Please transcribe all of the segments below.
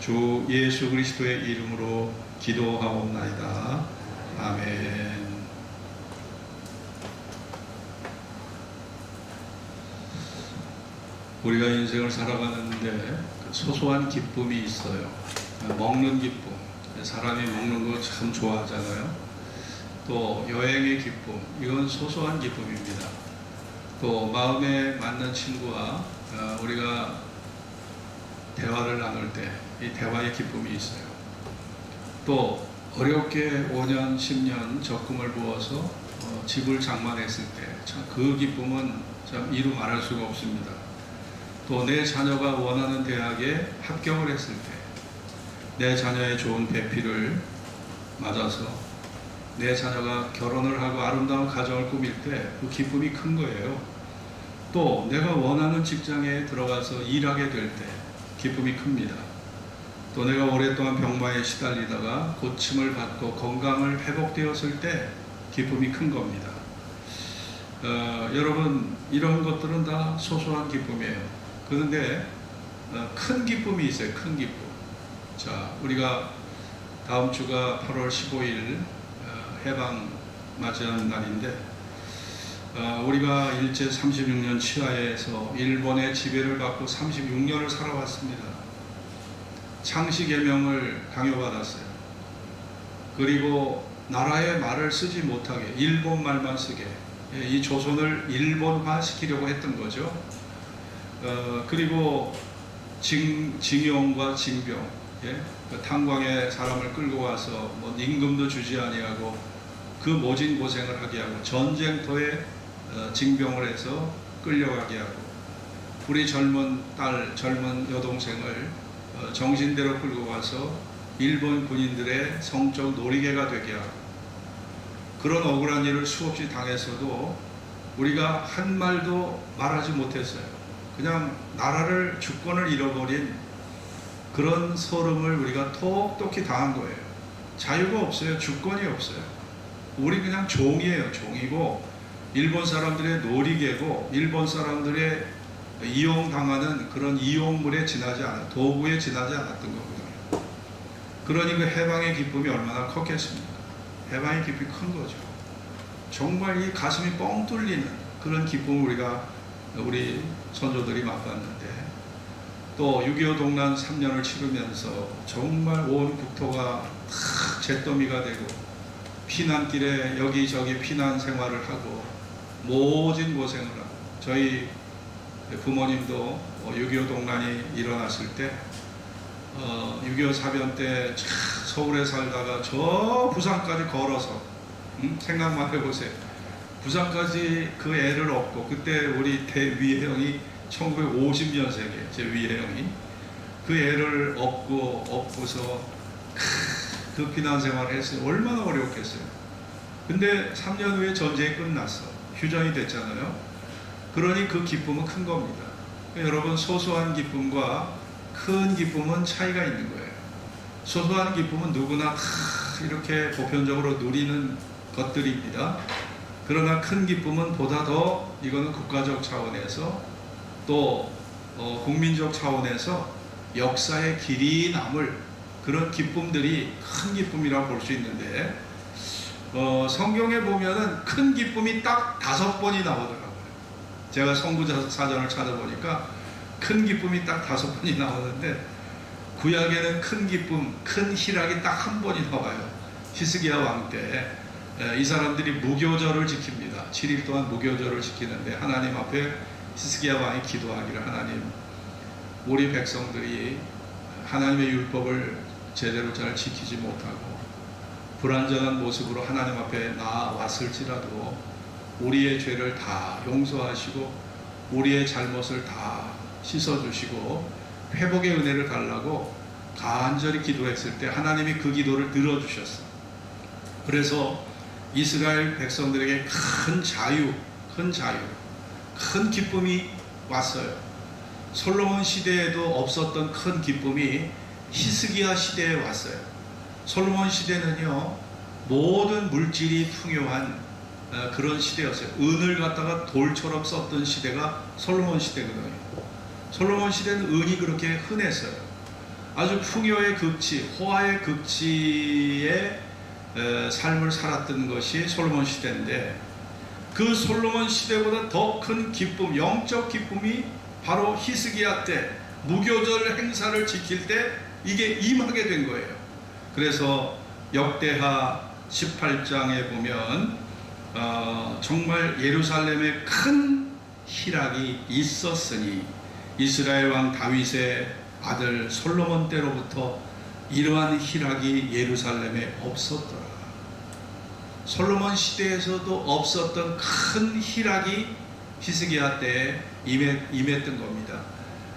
주 예수 그리스도의 이름으로 기도하옵나이다. 아멘. 우리가 인생을 살아가는데 소소한 기쁨이 있어요. 먹는 기쁨. 사람이 먹는 거 참 좋아하잖아요. 또 여행의 기쁨. 이건 소소한 기쁨입니다. 또 마음에 맞는 친구와 우리가 대화를 나눌 때 이 대화의 기쁨이 있어요. 또 어렵게 5년, 10년 적금을 부어서 집을 장만했을 때 참 그 기쁨은 참 이루 말할 수가 없습니다. 또 내 자녀가 원하는 대학에 합격을 했을 때, 내 자녀의 좋은 배필을 맞아서 내 자녀가 결혼을 하고 아름다운 가정을 꾸밀 때 그 기쁨이 큰 거예요. 또 내가 원하는 직장에 들어가서 일하게 될 때 기쁨이 큽니다. 또 내가 오랫동안 병마에 시달리다가 고침을 받고 건강을 회복되었을 때 기쁨이 큰 겁니다. 여러분, 이런 것들은 다 소소한 기쁨이에요. 그런데 큰 기쁨이 있어요. 큰 기쁨. 자, 우리가 다음 주가 8월 15일 해방 맞이하는 날인데, 우리가 일제 36년 치하에서 일본의 지배를 받고 36년을 살아왔습니다. 창씨개명을 강요받았어요. 그리고 나라의 말을 쓰지 못하게 일본 말만 쓰게, 이 조선을 일본화 시키려고 했던 거죠. 그리고 징용과 징병, 그 탄광에 사람을 끌고 와서 뭐 임금도 주지 아니하고 그 모진 고생을 하게 하고 전쟁터에 징병을 해서 끌려가게 하고, 우리 젊은 딸, 젊은 여동생을 정신대로 끌고 가서 일본 군인들의 성적 놀이개가 되게 하고, 그런 억울한 일을 수없이 당해서도 우리가 한 말도 말하지 못했어요. 그냥 나라를, 주권을 잃어버린 그런 서름을 우리가 톡톡히 당한 거예요. 자유가 없어요. 주권이 없어요. 우리 그냥 종이에요. 종이고 일본 사람들의 놀이개고 일본 사람들의 이용당하는 그런 이용물에 지나지 않아, 도구에 지나지 않았던 거거든요. 그러니 그 해방의 기쁨이 얼마나 컸겠습니까? 해방의 기쁨이 큰 거죠. 정말 이 가슴이 뻥 뚫리는 그런 기쁨을 우리 선조들이 맛봤는데, 또 6.25 동란 3년을 치르면서 정말 온 국토가 다 잿더미가 되고 피난길에 여기저기 피난 생활을 하고 모진 고생을 하고, 저희 부모님도 6.25 동란이 일어났을 때 6.25 사변 때 서울에 살다가 저 부산까지 걸어서, 생각만 해보세요. 부산까지 그 애를 업고, 그때 우리 대위의 형이 1950년생이에요. 제 위의 형이. 그 애를 업고서 그 피난 생활을 했어요. 얼마나 어려웠겠어요. 근데 3년 후에 전쟁이 끝났어. 휴전이 됐잖아요. 그러니 그 기쁨은 큰 겁니다. 여러분, 소소한 기쁨과 큰 기쁨은 차이가 있는 거예요. 소소한 기쁨은 누구나 다 이렇게 보편적으로 누리는 것들입니다. 그러나 큰 기쁨은 보다 더, 이거는 국가적 차원에서 또 국민적 차원에서 역사의 길이 남을 그런 기쁨들이 큰 기쁨이라고 볼 수 있는데, 성경에 보면은 큰 기쁨이 딱 5번이 나오더라고요. 제가 성구사전을 찾아보니까 큰 기쁨이 딱 5번이 나오는데, 구약에는 큰 기쁨, 큰 희락이 딱 한 번이 나와요. 히스기야 왕 때 이 사람들이 무교절을 지킵니다. 7일 동안 무교절을 지키는데 하나님 앞에 히스기야 왕이 기도하기를, 하나님, 우리 백성들이 하나님의 율법을 제대로 잘 지키지 못하고 불완전한 모습으로 하나님 앞에 나왔을지라도 우리의 죄를 다 용서하시고 우리의 잘못을 다 씻어주시고 회복의 은혜를 달라고 간절히 기도했을 때 하나님이 그 기도를 들어주셨어요. 그래서 이스라엘 백성들에게 큰 자유, 큰 기쁨이 왔어요. 솔로몬 시대에도 없었던 큰 기쁨이 히스기야 시대에 왔어요. 솔로몬 시대는요, 모든 물질이 풍요한 그런 시대였어요. 은을 갖다가 돌처럼 썼던 시대가 솔로몬 시대거든요. 솔로몬 시대는 은이 그렇게 흔했어요. 아주 풍요의 극치, 호화의 극치의 삶을 살았던 것이 솔로몬 시대인데, 그 솔로몬 시대보다 더 큰 기쁨, 영적 기쁨이 바로 히스기야 때 무교절 행사를 지킬 때 이게 임하게 된 거예요. 그래서 역대하 18장에 보면 정말 예루살렘에 큰 희락이 있었으니 이스라엘 왕 다윗의 아들 솔로몬 때로부터 이러한 희락이 예루살렘에 없었더라. 솔로몬 시대에서도 없었던 큰 희락이 히스기야 때에 임했던 겁니다.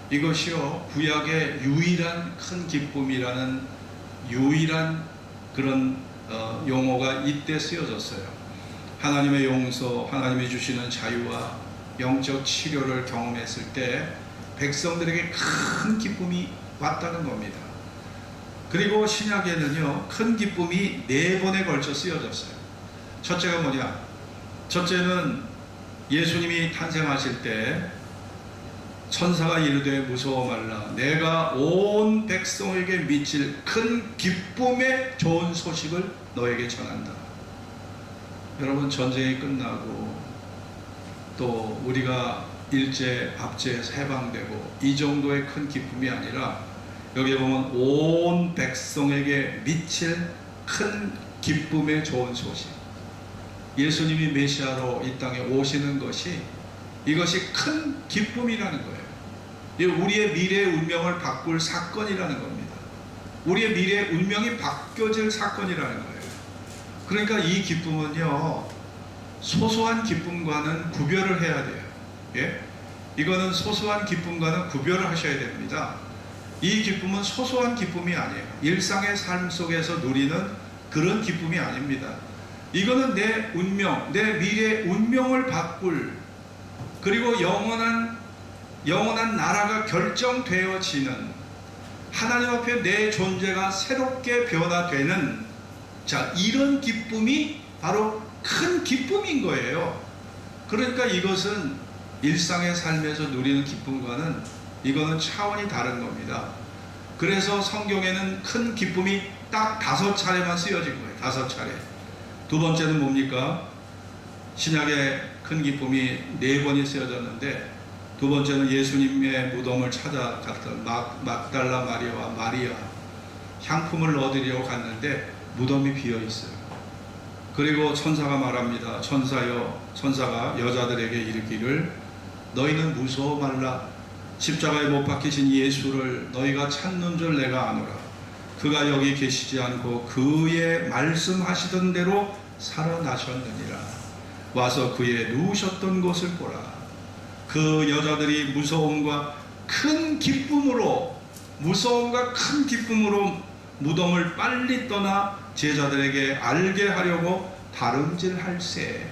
이것이요, 구약의 유일한 큰 기쁨이라는 유일한 그런 용어가 이때 쓰여졌어요. 하나님의 용서, 하나님이 주시는 자유와 영적 치료를 경험했을 때 백성들에게 큰 기쁨이 왔다는 겁니다. 그리고 신약에는요, 큰 기쁨이 4번에 걸쳐 쓰여졌어요. 첫째가 뭐냐? 첫째는 예수님이 탄생하실 때 천사가 이르되 무서워 말라, 내가 온 백성에게 미칠 큰 기쁨의 좋은 소식을 너에게 전한다. 여러분, 전쟁이 끝나고 또 우리가 일제 압제에서 해방되고 이 정도의 큰 기쁨이 아니라 여기 보면 온 백성에게 미칠 큰 기쁨의 좋은 소식, 예수님이 메시아로 이 땅에 오시는 것이, 이것이 큰 기쁨이라는 거예요. 우리의 미래의 운명을 바꿀 사건이라는 겁니다. 우리의 미래의 운명이 바뀌어질 사건이라는 거예요. 그러니까 이 기쁨은요, 소소한 기쁨과는 구별을 해야 돼요. 예? 이거는 소소한 기쁨과는 구별을 하셔야 됩니다. 이 기쁨은 소소한 기쁨이 아니에요. 일상의 삶 속에서 누리는 그런 기쁨이 아닙니다. 이거는 내 운명, 내 미래의 운명을 바꿀, 그리고 영원한 나라가 결정되어지는, 하나님 앞에 내 존재가 새롭게 변화되는, 자, 이런 기쁨이 바로 큰 기쁨인 거예요. 그러니까 이것은 일상의 삶에서 누리는 기쁨과는 이거는 차원이 다른 겁니다. 그래서 성경에는 큰 기쁨이 딱 5차례만 쓰여진 거예요. 5차례. 두 번째는 뭡니까? 신약에 큰 기쁨이 4번이 쓰여졌는데, 두 번째는 예수님의 무덤을 찾아갔던 막달라 마리아와 마리아, 향품을 얻으려고 갔는데 무덤이 비어 있어요. 그리고 천사가 말합니다. 천사가 여자들에게 이르기를, 너희는 무서워 말라. 십자가에 못 박히신 예수를 너희가 찾는 줄 내가 아노라. 그가 여기 계시지 않고 그의 말씀하시던 대로 살아나셨느니라. 와서 그의 누우셨던 곳을 보라. 그 여자들이 무서움과 큰 기쁨으로 무덤을 빨리 떠나 제자들에게 알게 하려고 다름질할세.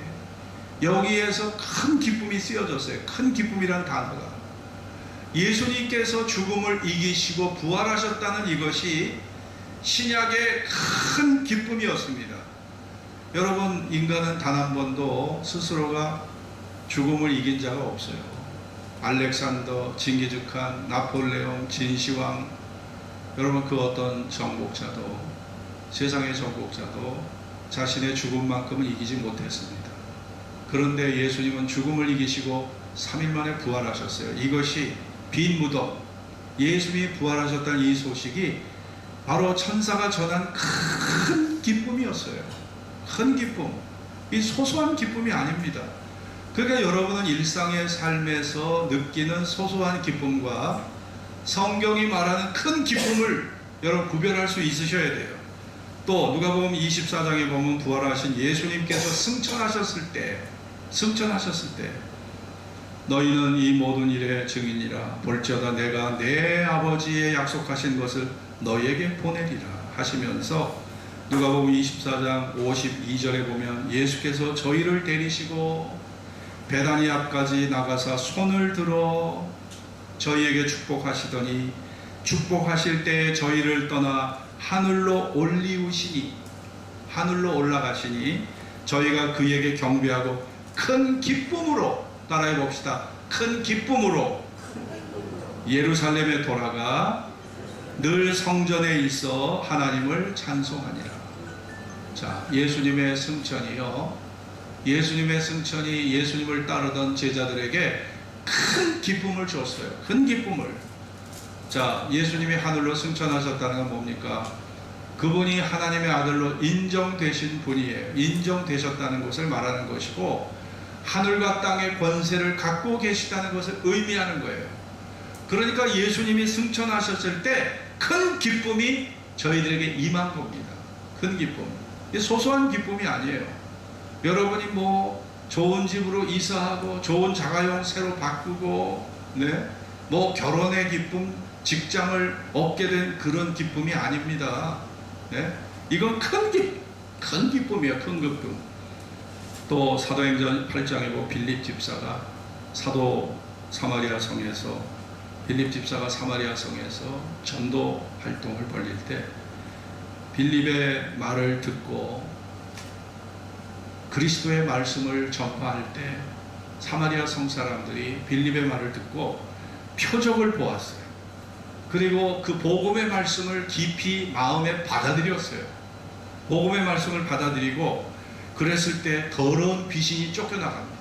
여기에서 큰 기쁨이 쓰여졌어요. 큰 기쁨이란 단어가. 예수님께서 죽음을 이기시고 부활하셨다는 이것이 신약의 큰 기쁨이었습니다. 여러분, 인간은 단 한 번도 스스로가 죽음을 이긴 자가 없어요. 알렉산더, 징기즈칸, 나폴레옹, 진시황, 여러분, 그 어떤 정복자도, 세상의 정복자도 자신의 죽음만큼은 이기지 못했습니다. 그런데 예수님은 죽음을 이기시고 3일 만에 부활하셨어요. 이것이 빈 무덤, 예수님이 부활하셨다는 이 소식이 바로 천사가 전한 큰 기쁨이었어요. 큰 기쁨. 이 소소한 기쁨이 아닙니다. 그러니까 여러분은 일상의 삶에서 느끼는 소소한 기쁨과 성경이 말하는 큰 기쁨을 여러분 구별할 수 있으셔야 돼요. 또 누가복음 24장에 보면 부활하신 예수님께서 승천하셨을 때 너희는 이 모든 일의 증인이라. 볼지어다 내가 내 아버지의 약속하신 것을 너희에게 보내리라 하시면서 누가복음 24장 52절에 보면 예수께서 저희를 데리시고 베다니 앞까지 나가사 손을 들어 저희에게 축복하시더니 축복하실 때에 저희를 떠나 하늘로 올라가시니 저희가 그에게 경배하고 큰 기쁨으로, 따라해 봅시다, 큰 기쁨으로 예루살렘에 돌아가 늘 성전에 있어 하나님을 찬송하니라. 자, 예수님의 승천이요, 예수님의 승천이 예수님을 따르던 제자들에게 큰 기쁨을 줬어요. 큰 기쁨을. 자, 예수님이 하늘로 승천하셨다는 건 뭡니까? 그분이 하나님의 아들로 인정되신 분이에요. 인정되셨다는 것을 말하는 것이고, 하늘과 땅의 권세를 갖고 계시다는 것을 의미하는 거예요. 그러니까 예수님이 승천하셨을 때 큰 기쁨이 저희들에게 임한 겁니다. 큰 기쁨. 이게 소소한 기쁨이 아니에요. 여러분이 뭐 좋은 집으로 이사하고 좋은 자가용 새로 바꾸고, 네, 뭐 결혼의 기쁨, 직장을 얻게 된 그런 기쁨이 아닙니다. 네? 이건 큰 기쁨이에요. 큰 기쁨. 또 사도행전 8장에 보면 빌립 집사가 사마리아 성에서 전도 활동을 벌릴 때 빌립의 말을 듣고 그리스도의 말씀을 전파할 때 사마리아 성 사람들이 빌립의 말을 듣고 표적을 보았어요. 그리고 그 복음의 말씀을 깊이 마음에 받아들였어요. 복음의 말씀을 받아들이고 그랬을 때 더러운 귀신이 쫓겨나갑니다.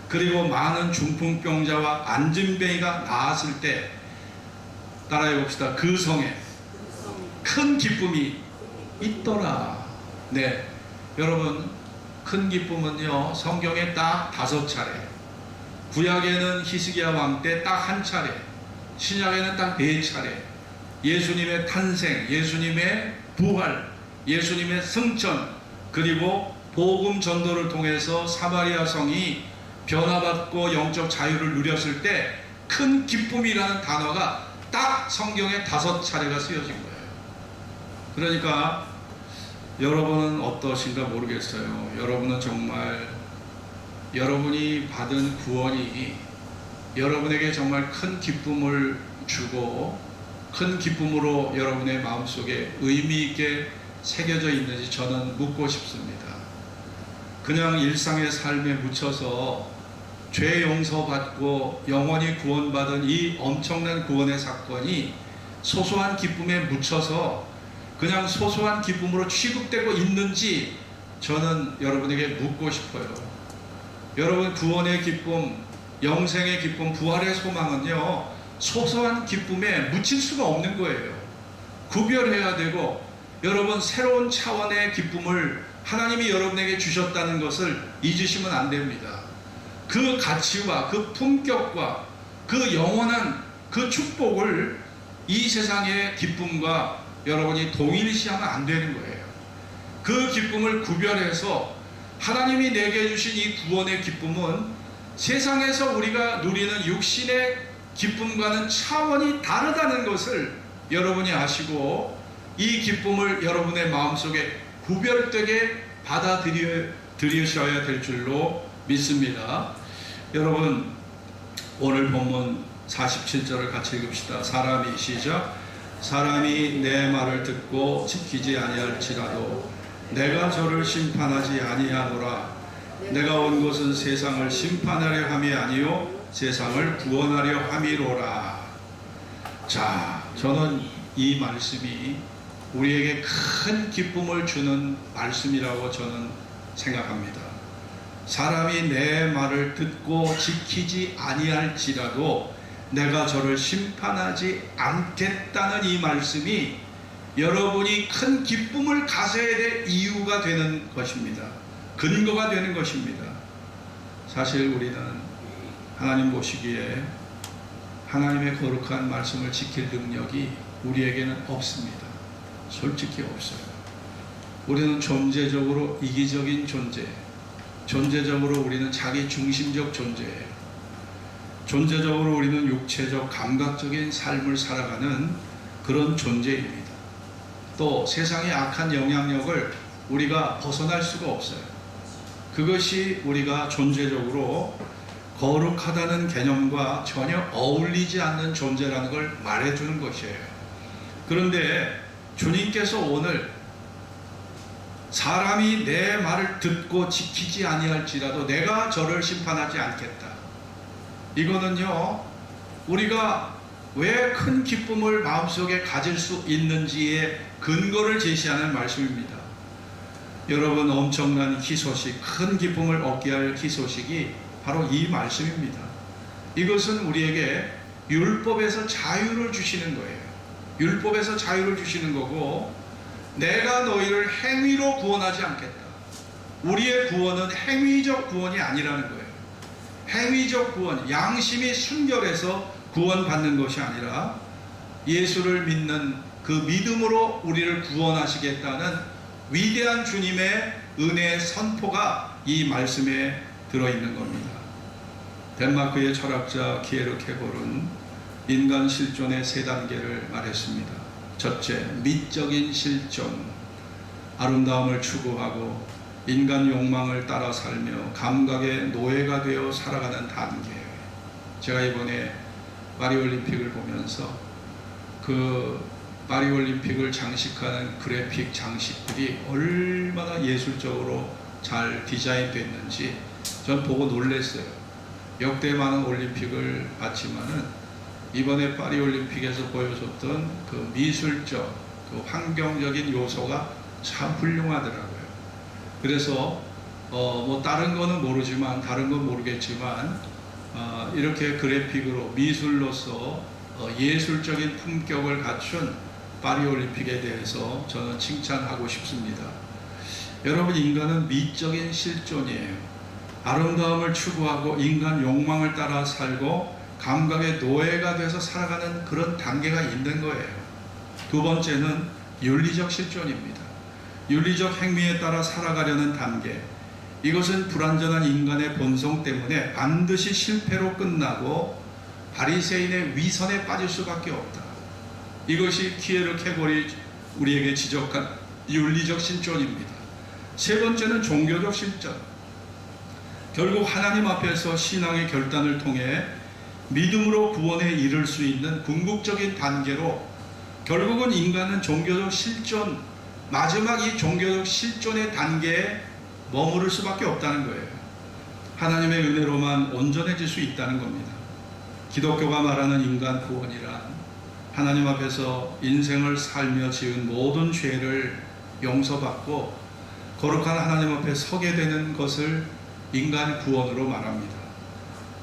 그리고 많은 중풍병자와 안진뱅이가 나았을 때, 따라해 봅시다. 그 성에 큰 기쁨이 있더라. 네, 여러분, 큰 기쁨은요, 성경에 딱 5차례, 구약에는 히스기야 왕 때 딱 1차례, 신약에는 딱 4차례, 예수님의 탄생, 예수님의 부활, 예수님의 승천, 그리고 복음 전도를 통해서 사마리아 성이 변화받고 영적 자유를 누렸을 때 큰 기쁨이라는 단어가 딱 성경에 5차례가 쓰여진 거예요. 그러니까 여러분은 어떠신가 모르겠어요. 여러분은 정말 여러분이 받은 구원이 여러분에게 정말 큰 기쁨을 주고 큰 기쁨으로 여러분의 마음속에 의미 있게 새겨져 있는지 저는 묻고 싶습니다. 그냥 일상의 삶에 묻혀서 죄 용서받고 영원히 구원받은 이 엄청난 구원의 사건이 소소한 기쁨에 묻혀서 그냥 소소한 기쁨으로 취급되고 있는지 저는 여러분에게 묻고 싶어요. 여러분, 구원의 기쁨, 영생의 기쁨, 부활의 소망은요, 소소한 기쁨에 묻힐 수가 없는 거예요. 구별해야 되고, 여러분, 새로운 차원의 기쁨을 하나님이 여러분에게 주셨다는 것을 잊으시면 안 됩니다. 그 가치와 그 품격과 그 영원한 그 축복을 이 세상의 기쁨과 여러분이 동일시하면 안 되는 거예요. 그 기쁨을 구별해서 하나님이 내게 주신 이 구원의 기쁨은 세상에서 우리가 누리는 육신의 기쁨과는 차원이 다르다는 것을 여러분이 아시고 이 기쁨을 여러분의 마음속에 구별되게 받아들이셔야 될 줄로 믿습니다. 여러분, 오늘 본문 47절을 같이 읽읍시다. 시작. 사람이 내 말을 듣고 지키지 아니할지라도 내가 저를 심판하지 아니하노라. 내가 온 것은 세상을 심판하려 함이 아니요 세상을 구원하려 함이로라. 자, 저는 이 말씀이 우리에게 큰 기쁨을 주는 말씀이라고 저는 생각합니다. 사람이 내 말을 듣고 지키지 아니할지라도 내가 저를 심판하지 않겠다는 이 말씀이 여러분이 큰 기쁨을 가져야 될 이유가 되는 것입니다. 근거가 되는 것입니다. 사실 우리는 하나님 보시기에 하나님의 거룩한 말씀을 지킬 능력이 우리에게는 없습니다. 솔직히 없어요. 우리는 존재적으로 이기적인 존재적으로 우리는 자기 중심적 존재예요. 존재적으로 우리는 육체적 감각적인 삶을 살아가는 그런 존재입니다. 또 세상의 악한 영향력을 우리가 벗어날 수가 없어요. 그것이 우리가 존재적으로 거룩하다는 개념과 전혀 어울리지 않는 존재라는 걸 말해주는 것이에요. 그런데 주님께서 오늘 사람이 내 말을 듣고 지키지 아니할지라도 내가 저를 심판하지 않겠다. 이거는요, 우리가 왜 큰 기쁨을 마음속에 가질 수 있는지의 근거를 제시하는 말씀입니다. 여러분, 엄청난 희소식, 큰 기쁨을 얻게 할 희소식이 바로 이 말씀입니다. 이것은 우리에게 율법에서 자유를 주시는 거예요. 율법에서 자유를 주시는 거고, 내가 너희를 행위로 구원하지 않겠다. 우리의 구원은 행위적 구원이 아니라는 거예요. 행위적 구원, 양심이 순결해서 구원받는 것이 아니라 예수를 믿는 그 믿음으로 우리를 구원하시겠다는 위대한 주님의 은혜의 선포가 이 말씀에 들어있는 겁니다. 덴마크의 철학자 키에르 케골은 인간 실존의 세 단계를 말했습니다. 첫째, 미적인 실존, 아름다움을 추구하고 인간 욕망을 따라 살며 감각의 노예가 되어 살아가는 단계. 제가 이번에 파리올림픽을 보면서 그 파리올림픽을 장식하는 그래픽 장식들이 얼마나 예술적으로 잘 디자인됐는지 전 보고 놀랐어요. 역대 많은 올림픽을 봤지만은 이번에 파리올림픽에서 보여줬던 그 미술적, 그 환경적인 요소가 참 훌륭하더라고요. 그래서 뭐 다른 거는 모르지만, 다른 건 모르겠지만 이렇게 그래픽으로 미술로서 예술적인 품격을 갖춘 파리올림픽에 대해서 저는 칭찬하고 싶습니다. 여러분, 인간은 미적인 실존이에요. 아름다움을 추구하고 인간 욕망을 따라 살고 감각의 노예가 돼서 살아가는 그런 단계가 있는 거예요. 두 번째는 윤리적 실존입니다. 윤리적 행위에 따라 살아가려는 단계. 이것은 불완전한 인간의 본성 때문에 반드시 실패로 끝나고 바리새인의 위선에 빠질 수밖에 없다. 이것이 키에르 케골이 우리에게 지적한 윤리적 실존입니다. 세 번째는 종교적 실존. 결국 하나님 앞에서 신앙의 결단을 통해 믿음으로 구원에 이를 수 있는 궁극적인 단계로 결국은 인간은 종교적 실존, 마지막 이 종교적 실존의 단계에 머무를 수밖에 없다는 거예요. 하나님의 은혜로만 온전해질 수 있다는 겁니다. 기독교가 말하는 인간 구원이란 하나님 앞에서 인생을 살며 지은 모든 죄를 용서받고 거룩한 하나님 앞에 서게 되는 것을 인간 구원으로 말합니다.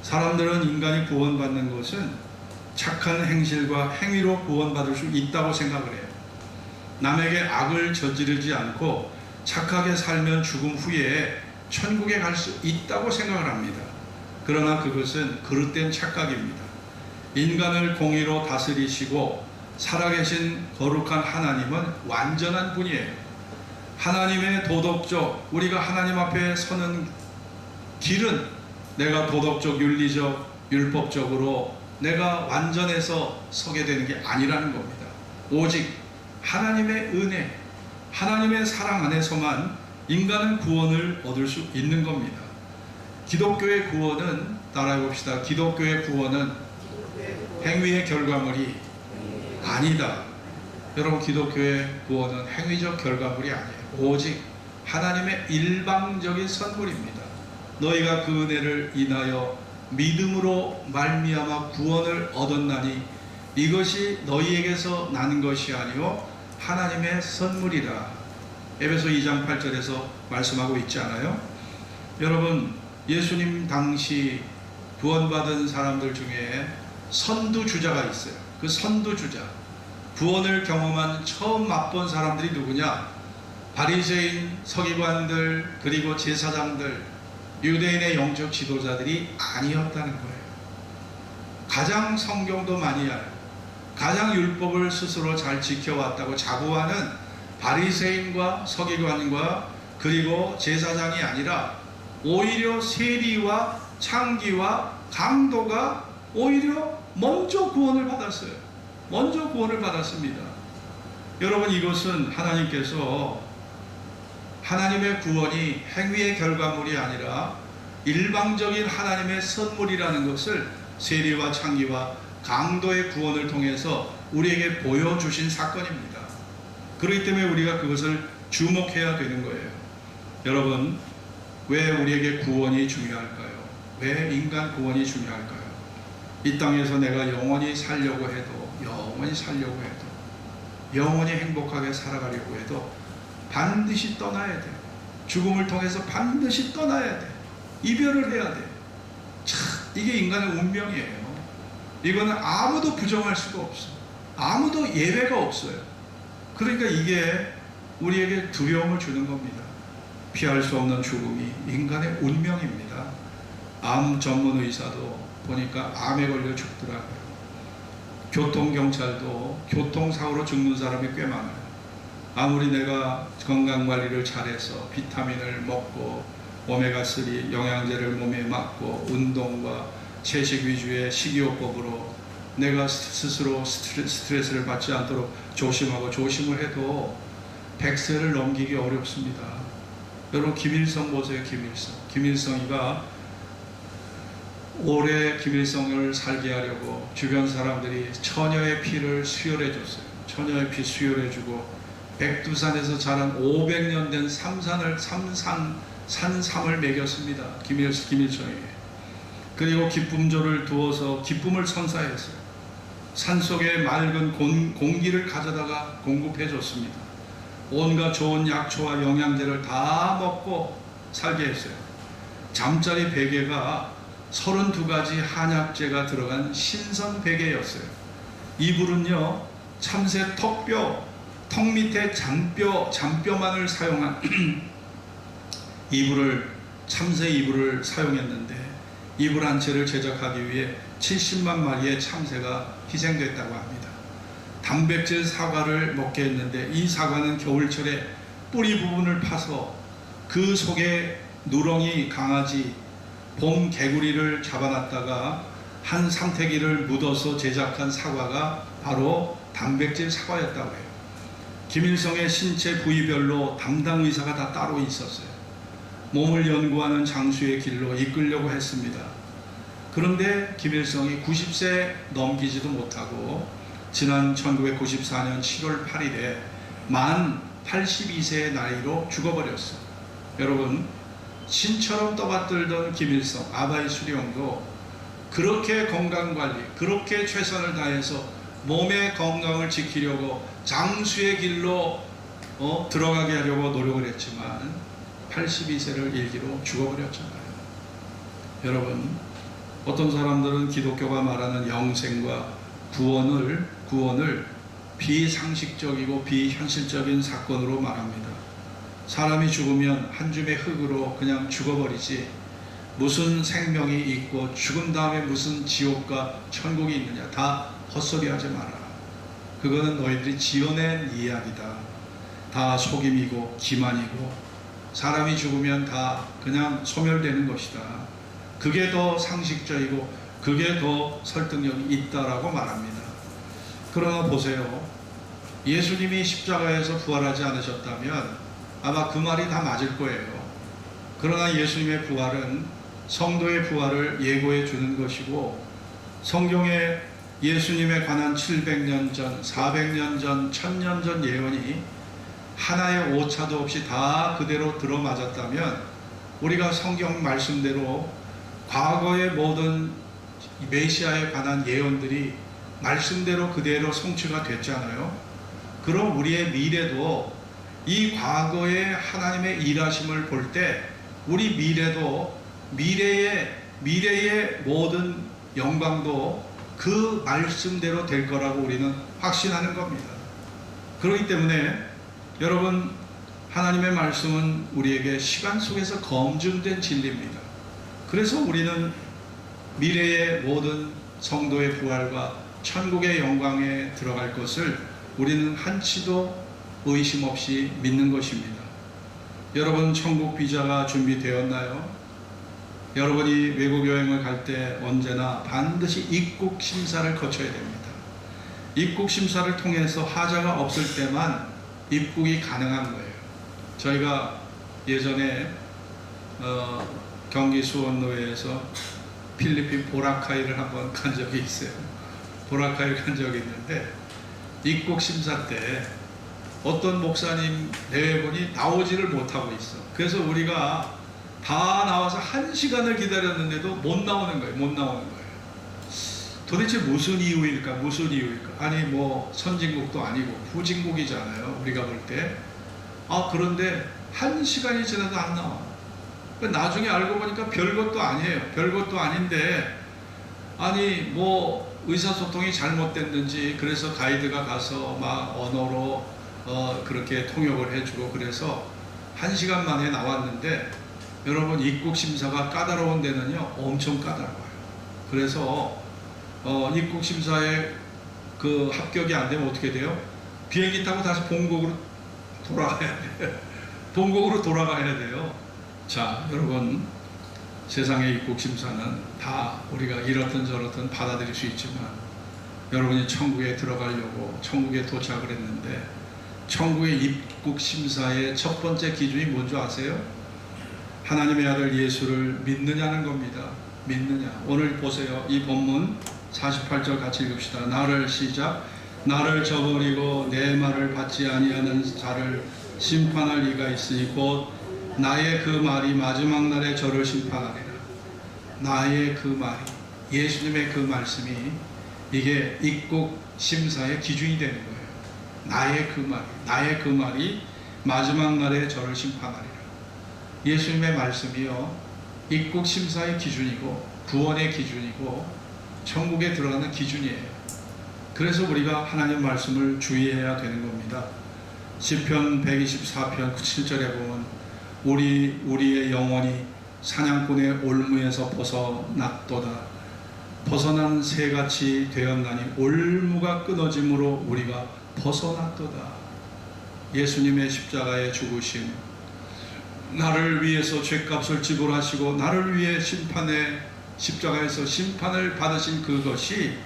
사람들은 인간이 구원받는 것은 착한 행실과 행위로 구원받을 수 있다고 생각을 해요. 남에게 악을 저지르지 않고 착하게 살면 죽음 후에 천국에 갈 수 있다고 생각을 합니다. 그러나 그것은 그릇된 착각입니다. 인간을 공의로 다스리시고 살아계신 거룩한 하나님은 완전한 분이에요. 하나님의 도덕적, 우리가 하나님 앞에 서는 길은 내가 도덕적, 윤리적, 율법적으로 내가 완전해서 서게 되는 게 아니라는 겁니다. 오직 하나님의 은혜, 하나님의 사랑 안에서만 인간은 구원을 얻을 수 있는 겁니다. 기독교의 구원은, 따라해 봅시다. 기독교의 구원은 행위의 결과물이 아니다. 여러분, 기독교의 구원은 행위적 결과물이 아니에요. 오직 하나님의 일방적인 선물입니다. 너희가 그 은혜를 인하여 믿음으로 말미암아 구원을 얻었나니 이것이 너희에게서 난 것이 아니요 하나님의 선물이라. 에베소 2장 8절에서 말씀하고 있지 않아요? 여러분, 예수님 당시 구원받은 사람들 중에 선두주자가 있어요. 그 선두주자, 구원을 경험한 처음 맛본 사람들이 누구냐? 바리새인, 서기관들, 그리고 제사장들, 유대인의 영적 지도자들이 아니었다는 거예요. 가장 성경도 많이 알아요. 가장 율법을 스스로 잘 지켜왔다고 자부하는 바리새인과 서기관과 그리고 제사장이 아니라 오히려 세리와 창기와 강도가 오히려 먼저 구원을 받았어요. 먼저 구원을 받았습니다. 여러분, 이것은 하나님께서 하나님의 구원이 행위의 결과물이 아니라 일방적인 하나님의 선물이라는 것을 세리와 창기와 강도의 구원을 통해서 우리에게 보여주신 사건입니다. 그렇기 때문에 우리가 그것을 주목해야 되는 거예요. 여러분, 왜 우리에게 구원이 중요할까요? 왜 인간 구원이 중요할까요? 이 땅에서 내가 영원히 살려고 해도, 영원히 행복하게 살아가려고 해도 반드시 떠나야 돼. 죽음을 통해서 반드시 떠나야 돼. 이별을 해야 돼. 참, 이게 인간의 운명이에요. 이거는 아무도 부정할 수가 없어. 아무도 예외가 없어요. 그러니까 이게 우리에게 두려움을 주는 겁니다. 피할 수 없는 죽음이 인간의 운명입니다. 암 전문 의사도 보니까 암에 걸려 죽더라고요. 교통경찰도 교통사고로 죽는 사람이 꽤 많아요. 아무리 내가 건강관리를 잘해서 비타민을 먹고 오메가3 영양제를 몸에 맞고 운동과 채식 위주의 식이요법으로 내가 스스로 스트레스를 받지 않도록 조심을 해도 100세를 넘기기 어렵습니다. 여러분, 김일성 보세요. 김일성이가 오래 김일성을 살게 하려고 주변 사람들이 처녀의 피를 수혈해 줬어요. 처녀의 피 수혈해 주고 백두산에서 자란 500년 된 산삼을 먹였습니다. 김일성에게. 그리고 기쁨조를 두어서 기쁨을 선사했어요. 산속에 맑은 공기를 가져다가 공급해 줬습니다. 온갖 좋은 약초와 영양제를 다 먹고 살게 했어요. 잠자리 베개가 32가지 한약재가 들어간 신선 베개였어요. 이불은요, 참새 턱 밑에 잔뼈만을 사용한 참새 이불을 사용했는데, 이불 한 채를 제작하기 위해 70만 마리의 참새가 희생됐다고 합니다. 단백질 사과를 먹게 했는데, 이 사과는 겨울철에 뿌리 부분을 파서 그 속에 누렁이, 강아지, 봄 개구리를 잡아놨다가 한 삼태기를 묻어서 제작한 사과가 바로 단백질 사과였다고 해요. 김일성의 신체 부위별로 담당 의사가 다 따로 있었어요. 몸을 연구하는 장수의 길로 이끌려고 했습니다. 그런데 김일성이 90세 넘기지도 못하고 지난 1994년 7월 8일에 만 82세의 나이로 죽어버렸어요. 여러분, 신처럼 떠받들던 김일성, 아바이 수령도 그렇게 건강관리, 그렇게 최선을 다해서 몸의 건강을 지키려고 장수의 길로 들어가게 하려고 노력을 했지만 82세를 일기로 죽어버렸잖아요. 여러분, 어떤 사람들은 기독교가 말하는 영생과 구원을 비상식적이고 비현실적인 사건으로 말합니다. 사람이 죽으면 한 줌의 흙으로 그냥 죽어버리지 무슨 생명이 있고 죽은 다음에 무슨 지옥과 천국이 있느냐, 다 헛소리하지 마라. 그거는 너희들이 지어낸 이야기다. 다 속임이고 기만이고 사람이 죽으면 다 그냥 소멸되는 것이다. 그게 더 상식적이고 그게 더 설득력이 있다라고 말합니다. 그러나 보세요. 예수님이 십자가에서 부활하지 않으셨다면 아마 그 말이 다 맞을 거예요. 그러나 예수님의 부활은 성도의 부활을 예고해 주는 것이고, 성경에 예수님에 관한 700년 전, 400년 전, 1000년 전 예언이 하나의 오차도 없이 다 그대로 들어맞았다면 우리가 성경 말씀대로 과거의 모든 메시아에 관한 예언들이 말씀대로 그대로 성취가 됐잖아요. 그럼 우리의 미래도 이 과거의 하나님의 일하심을 볼 때 우리 미래도 미래의 모든 영광도 그 말씀대로 될 거라고 우리는 확신하는 겁니다. 그렇기 때문에 여러분, 하나님의 말씀은 우리에게 시간 속에서 검증된 진리입니다. 그래서 우리는 미래의 모든 성도의 부활과 천국의 영광에 들어갈 것을 우리는 한치도 의심 없이 믿는 것입니다. 여러분, 천국 비자가 준비되었나요? 여러분이 외국 여행을 갈 때 언제나 반드시 입국 심사를 거쳐야 됩니다. 입국 심사를 통해서 하자가 없을 때만 입국이 가능한 거예요. 저희가 예전에 경기 수원노회에서 필리핀 보라카이를 한번 간 적이 있어요. 보라카이를 간 적이 있는데 입국 심사 때 어떤 목사님 내외분이 나오지를 못하고 있어. 그래서 우리가 다 나와서 1시간을 기다렸는데도 못 나오는 거예요. 도대체 무슨 이유일까? 무슨 이유일까? 아니 뭐 선진국도 아니고 후진국이잖아요. 우리가 볼 때. 그런데 1시간이 지나도 안 나와. 나중에 알고 보니까 별것도 아니에요. 별것도 아닌데 아니 뭐 의사소통이 잘못됐는지 그래서 가이드가 가서 막 언어로 그렇게 통역을 해주고 그래서 1시간 만에 나왔는데 여러분 입국 심사가 까다로운 데는요 엄청 까다로워요. 그래서 입국 심사에 그 합격이 안 되면 어떻게 돼요? 비행기 타고 다시 본국으로 돌아가야 돼요. 본국으로 돌아가야 돼요. 자, 여러분 세상의 입국 심사는 다 우리가 이렇든 저렇든 받아들일 수 있지만 여러분이 천국에 들어가려고 천국에 도착을 했는데 천국의 입국 심사의 첫 번째 기준이 뭔지 아세요? 하나님의 아들 예수를 믿느냐는 겁니다. 믿느냐. 오늘 보세요. 이 본문 48절 같이 읽읍시다. 나를 시작. 나를 저버리고 내 말을 받지 아니하는 자를 심판할 이가 있으니 곧 나의 그 말이 마지막 날에 저를 심판하리라. 나의 그 말이, 예수님의 그 말씀이 이게 입국 심사의 기준이 되는 거예요. 나의 그 말이 마지막 날에 저를 심판하리라. 예수님의 말씀이요 입국 심사의 기준이고 구원의 기준이고 천국에 들어가는 기준이에요. 그래서 우리가 하나님 말씀을 주의해야 되는 겁니다. 시편 124편 7절에 보면 우리의 영혼이 사냥꾼의 올무에서 벗어났도다. 벗어난 새같이 되었나니 올무가 끊어짐으로 우리가 벗어났도다. 예수님의 십자가의 죽으심, 나를 위해서 죄값을 지불하시고 나를 위해 십자가에서 심판을 받으신 그것이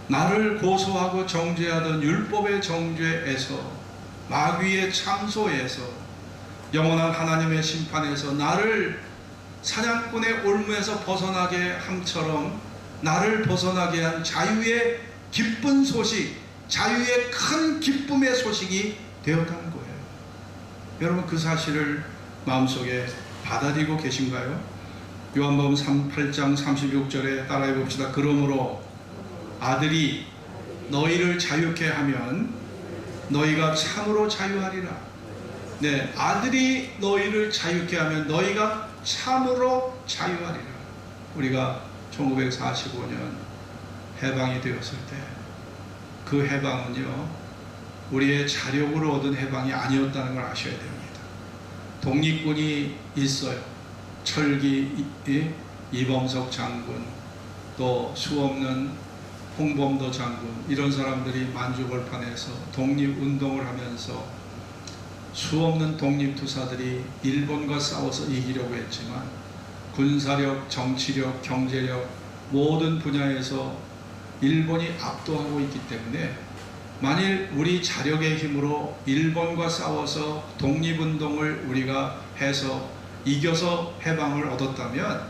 나를 고소하고 정죄하던 율법의 정죄에서 마귀의 참소에서 영원한 하나님의 심판에서 나를 사냥꾼의 올무에서 벗어나게 함처럼 나를 벗어나게 한 자유의 기쁜 소식, 자유의 큰 기쁨의 소식이 되었다는 거예요. 여러분 그 사실을 마음속에 받아들이고 계신가요? 요한복음 8장 36절에 따라해 봅시다. 그러므로 아들이 너희를 자유케 하면 너희가 참으로 자유하리라. 네, 아들이 너희를 자유케 하면 너희가 참으로 자유하리라. 우리가 1945년 해방이 되었을 때 그 해방은요 우리의 자력으로 얻은 해방이 아니었다는 걸 아셔야 됩니다. 독립군이 있어요. 철기 이범석 장군, 또 수없는 홍범도 장군, 이런 사람들이 만주벌판에서 독립운동을 하면서 수없는 독립투사들이 일본과 싸워서 이기려고 했지만 군사력, 정치력, 경제력 모든 분야에서 일본이 압도하고 있기 때문에 만일 우리 자력의 힘으로 일본과 싸워서 독립운동을 우리가 해서 이겨서 해방을 얻었다면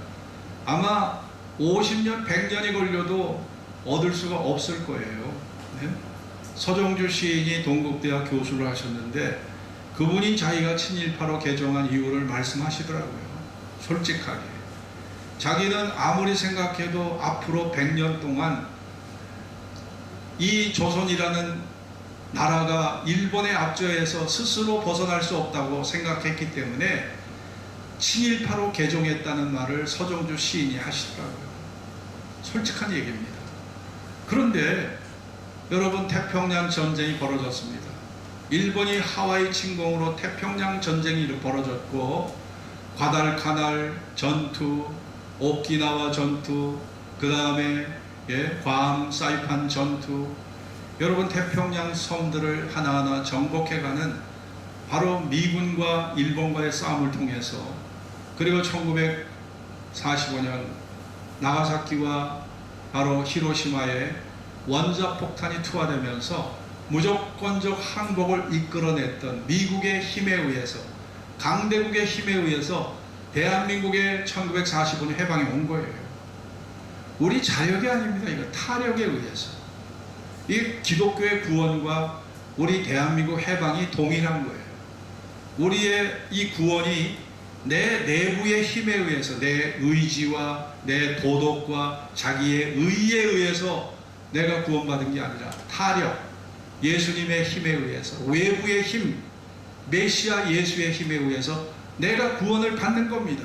아마 50년, 100년이 걸려도 얻을 수가 없을 거예요. 네? 서정주 시인이 동국대학 교수를 하셨는데 그분이 자기가 친일파로 개정한 이유를 말씀하시더라고요. 솔직하게. 자기는 아무리 생각해도 앞으로 100년 동안 이 조선이라는 나라가 일본의 압제에서 스스로 벗어날 수 없다고 생각했기 때문에 친일파로 개종했다는 말을 서정주 시인이 하시더라고요. 솔직한 얘기입니다. 그런데 여러분 태평양 전쟁이 벌어졌습니다. 일본이 하와이 침공으로 태평양 전쟁이 벌어졌고 과달카날 전투, 오키나와 전투, 그 다음에 괌, 사이판 전투, 여러분 태평양 섬들을 하나하나 정복해가는 바로 미군과 일본과의 싸움을 통해서 그리고 1945년 나가사키와 바로 히로시마에 원자폭탄이 투하되면서 무조건적 항복을 이끌어냈던 미국의 힘에 의해서 강대국의 힘에 의해서 대한민국의 1945년 해방이 온 거예요. 우리 자력이 아닙니다. 이거 타력에 의해서. 이 기독교의 구원과 우리 대한민국 해방이 동일한 거예요. 우리의 이 구원이 내 내부의 힘에 의해서, 내 의지와 내 도덕과 자기의 의에 의해서 내가 구원받은 게 아니라 타력, 예수님의 힘에 의해서, 외부의 힘, 메시아 예수의 힘에 의해서 내가 구원을 받는 겁니다.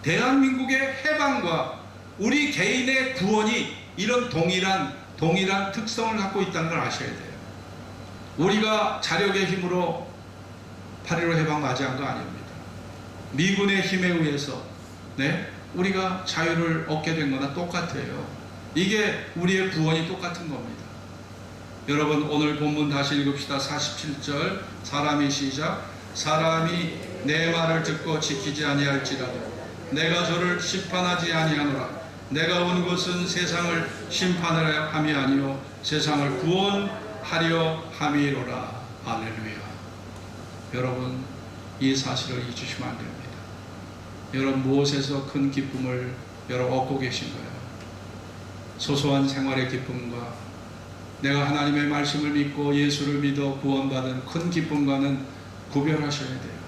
대한민국의 해방과 우리 개인의 구원이 이런 동일한 특성을 갖고 있다는 걸 아셔야 돼요. 우리가 자력의 힘으로 8.15 해방 맞이한 거 아닙니다. 미군의 힘에 의해서 우리가 자유를 얻게 된 거나 똑같아요. 이게 우리의 구원이 똑같은 겁니다. 여러분, 오늘 본문 다시 읽읍시다. 47절 사람이 시작. 사람이 내 말을 듣고 지키지 아니할지라도 내가 저를 심판하지 아니하노라. 내가 온 것은 세상을 심판하려 함이 아니요 세상을 구원하려 함이로라. 할렐루야. 여러분, 이 사실을 잊으시면 안 됩니다. 여러분, 무엇에서 큰 기쁨을 여러분 얻고 계신가요? 소소한 생활의 기쁨과 내가 하나님의 말씀을 믿고 예수를 믿어 구원받은 큰 기쁨과는 구별하셔야 돼요.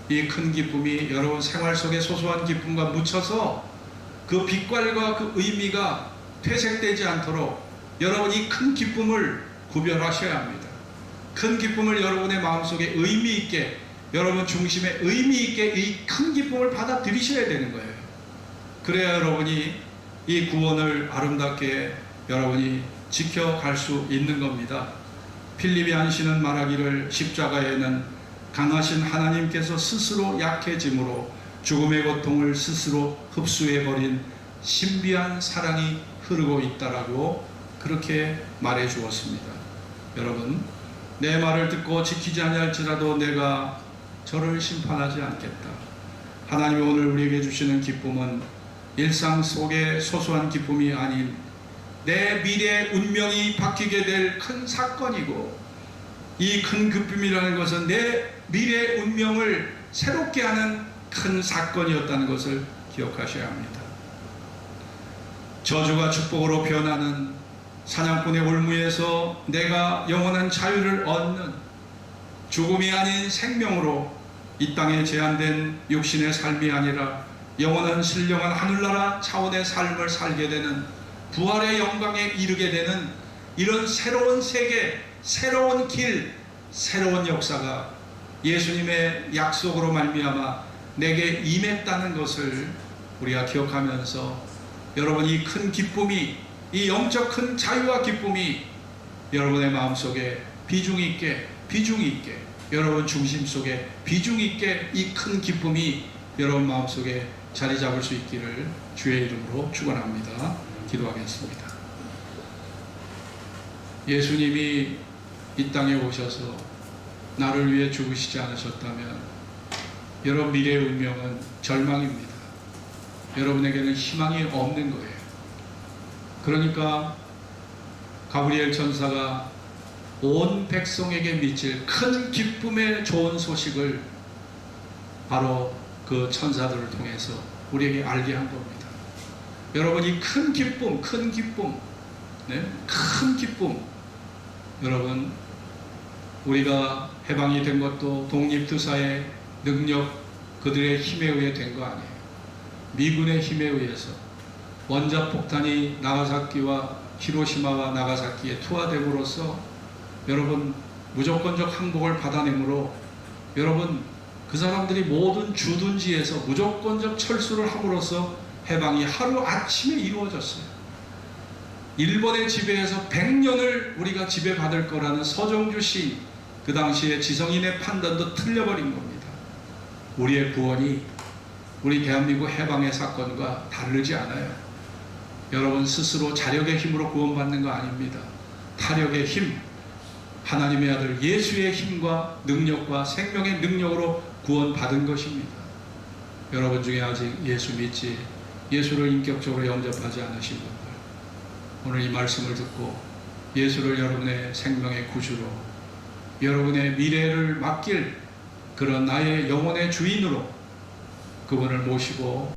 이 큰 기쁨이 여러분 생활 속의 소소한 기쁨과 묻혀서 그 빛깔과 그 의미가 퇴색되지 않도록 여러분 이 큰 기쁨을 구별하셔야 합니다. 큰 기쁨을 여러분의 마음속에 의미 있게, 여러분 중심에 의미 있게 이 큰 기쁨을 받아들이셔야 되는 거예요. 그래야 여러분이 이 구원을 아름답게 여러분이 지켜갈 수 있는 겁니다. 필립이 안시는 말하기를 십자가에는 강하신 하나님께서 스스로 약해짐으로 죽음의 고통을 스스로 흡수해버린 신비한 사랑이 흐르고 있다라고 그렇게 말해 주었습니다. 여러분, 내 말을 듣고 지키지 아니할지라도 내가 저를 심판하지 않겠다. 하나님이 오늘 우리에게 주시는 기쁨은 일상 속의 소소한 기쁨이 아닌 내 미래의 운명이 바뀌게 될 큰 사건이고, 이 큰 기쁨이라는 것은 내 미래의 운명을 새롭게 하는 큰 사건이었다는 것을 기억하셔야 합니다. 저주가 축복으로 변하는 사냥꾼의 올무에서 내가 영원한 자유를 얻는, 죽음이 아닌 생명으로 이 땅에 제한된 육신의 삶이 아니라 영원한 신령한 하늘나라 차원의 삶을 살게 되는, 부활의 영광에 이르게 되는 이런 새로운 세계, 새로운 길, 새로운 역사가 예수님의 약속으로 말미암아 내게 임했다는 것을 우리가 기억하면서, 여러분 이 큰 기쁨이, 이 영적 큰 자유와 기쁨이 여러분의 마음속에 비중 있게 여러분 중심 속에 비중 있게 이 큰 기쁨이 여러분 마음속에 자리 잡을 수 있기를 주의 이름으로 축원합니다. 기도하겠습니다. 예수님이 이 땅에 오셔서 나를 위해 죽으시지 않으셨다면 여러분 미래의 운명은 절망입니다. 여러분에게는 희망이 없는 거예요. 그러니까 가브리엘 천사가 온 백성에게 미칠 큰 기쁨의 좋은 소식을 바로 그 천사들을 통해서 우리에게 알게 한 겁니다. 여러분 이 큰 기쁨, 큰 기쁨, 여러분 우리가 해방이 된 것도 독립투사의 능력, 그들의 힘에 의해 된 거 아니에요. 미군의 힘에 의해서 원자폭탄이 나가사키와 히로시마와 나가사키에 투하됨으로써 여러분 무조건적 항복을 받아내므로 여러분 그 사람들이 모든 주둔지에서 무조건적 철수를 함으로써 해방이 하루아침에 이루어졌어요. 일본의 지배에서 100년을 우리가 지배받을 거라는 서정주 시인, 그 당시에 지성인의 판단도 틀려버린 겁니다. 우리의 구원이 우리 대한민국 해방의 사건과 다르지 않아요. 여러분 스스로 자력의 힘으로 구원받는 거 아닙니다. 타력의 힘, 하나님의 아들 예수의 힘과 능력과 생명의 능력으로 구원받은 것입니다. 여러분 중에 아직 예수 믿지, 예수를 인격적으로 영접하지 않으신 분들, 오늘 이 말씀을 듣고 예수를 여러분의 생명의 구주로, 여러분의 미래를 맡길 그런 나의 영혼의 주인으로 그분을 모시고